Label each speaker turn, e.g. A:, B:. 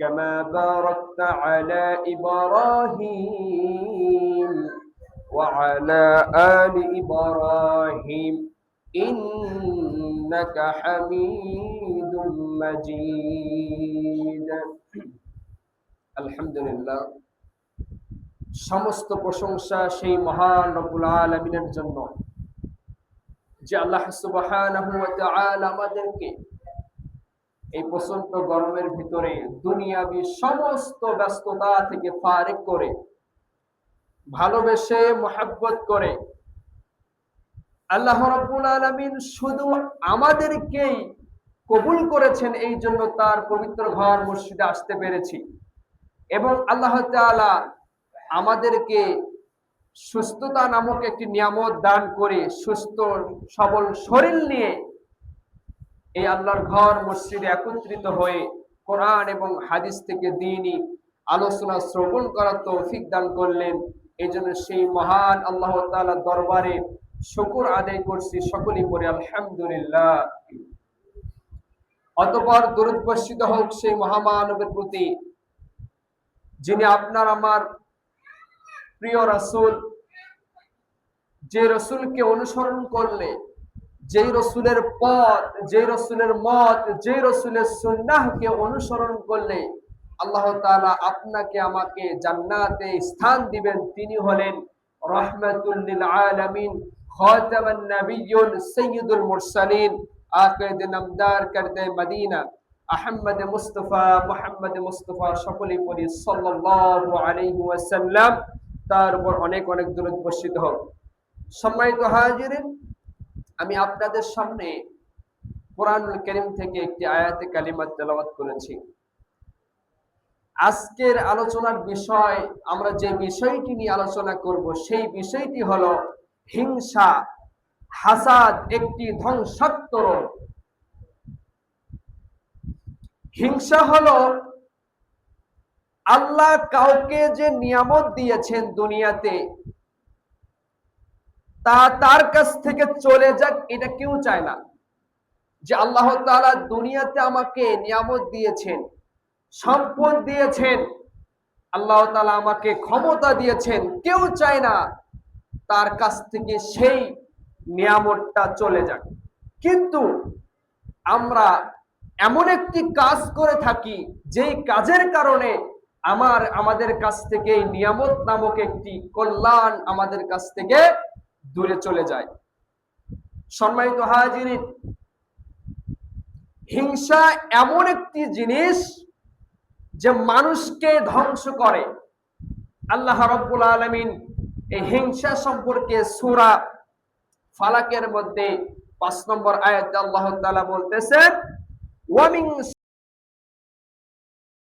A: كما باركت على إبراهيم وعلى آل إبراهيم إنك حميد مجيد الحمد لله সমস্ত প্রশংসা সেই মহান রব্বুল আলামিনের জন্য যে আল্লাহ সুবহানাহু ওয়া তাআলা আমাদেরকে এই প্রচন্ড গরমের ভিতরে দুনিয়াবি সমস্ত ব্যস্ততা থেকে ফারিগ করে ভালোবেসে মহব্বত করে আল্লাহ রাব্বুল আলামিন শুধু আমাদেরকেই কবুল করেছেন, এই জন্য তার পবিত্র ঘর মসজিদে আসতে পেরেছি এবং আল্লাহ তাআলা আমাদেরকে সুস্থতা নামক একটি নিয়ামত দান করে সুস্থ সবল শরীর নিয়ে এই আল্লাহর ঘর মসজিদে একত্রিত হয়ে কোরআন এবং হাদিস থেকে দ্বীনি আলোচনা শ্রবণ করার তৌফিক দান করলেন। এই জন্য সেই মহান আল্লাহ তাআলার দরবারে শুকর আদায় করছি, সকলেই পড়ি আলহামদুলিল্লাহ। অতঃপর দরুদ বর্ষিত হোক সেই মহামানবের প্রতি যিনি আপনার আমার প্রিয় রাসূল, যে রাসূলকে অনুসরণ করলে, যেই রাসূলের পথ, যেই রাসূলের মত, যেই রাসূলের সুন্নাহকে অনুসরণ করলে আল্লাহ তাআলা আপনাকে আমাকে জান্নাতে স্থান দিবেন, তিনি হলেন রাহমাতুল লিল আলামিন, খাতামান নাবিয়্যুন, সাইয়্যিদুল মুরসালিন, আকিদ নামদার করতে মদিনা, আহমদ মুস্তাফা, মুহাম্মদ মুস্তাফা, সকলেই পড়ি সাল্লাল্লাহু আলাইহি ওয়াসাল্লাম। তার উপর অনেক অনেক দরুদ বর্ষিত হোক। সম্মানিত হাজিরিন, আমি আপনাদের সামনে কোরআনুল কারীম থেকে একটি আয়াতে কালিমা তেলাওয়াত করেছি। আজকের আলোচনার বিষয়, আমরা যে বিষয়টি নিয়ে আলোচনা করব সেই বিষয়টি হলো হিংসা, হাসাদ একটি ধ্বংসাত্মক। হিংসা হলো আল্লাহ কাউকে যে নিয়ামত দিয়েছেন দুনিয়াতে, তা তার কাছ থেকে চলে যাক এটা কেউ চায় না। যে আল্লাহ তাআলা দুনিয়াতে আমাকে নিয়ামত দিয়েছেন, সম্পদ দিয়েছেন, আল্লাহ তাআলা আমাকে ক্ষমতা দিয়েছেন, কেউ চায় না তার কাছ থেকে সেই নিয়ামতটা চলে যাক। কিন্তু আমরা এমন একটি কাজ করে থাকি যেই কাজের কারণে আমাদের কাছ থেকে নিয়ামত নামক একটি কল্যাণ আমাদের কাছ থেকে দূরে চলে যায়। সম্মানিত হাজিরিন, হিংসা এমন একটি জিনিস যে মানুষকে ধ্বংস করে। আল্লাহ রাব্বুল আলামিন এই হিংসা সম্পর্কে সূরা ফালাকের মধ্যে 5 নম্বর আয়াতে আল্লাহ তাআলা বলতেছেন, ওয়া মিন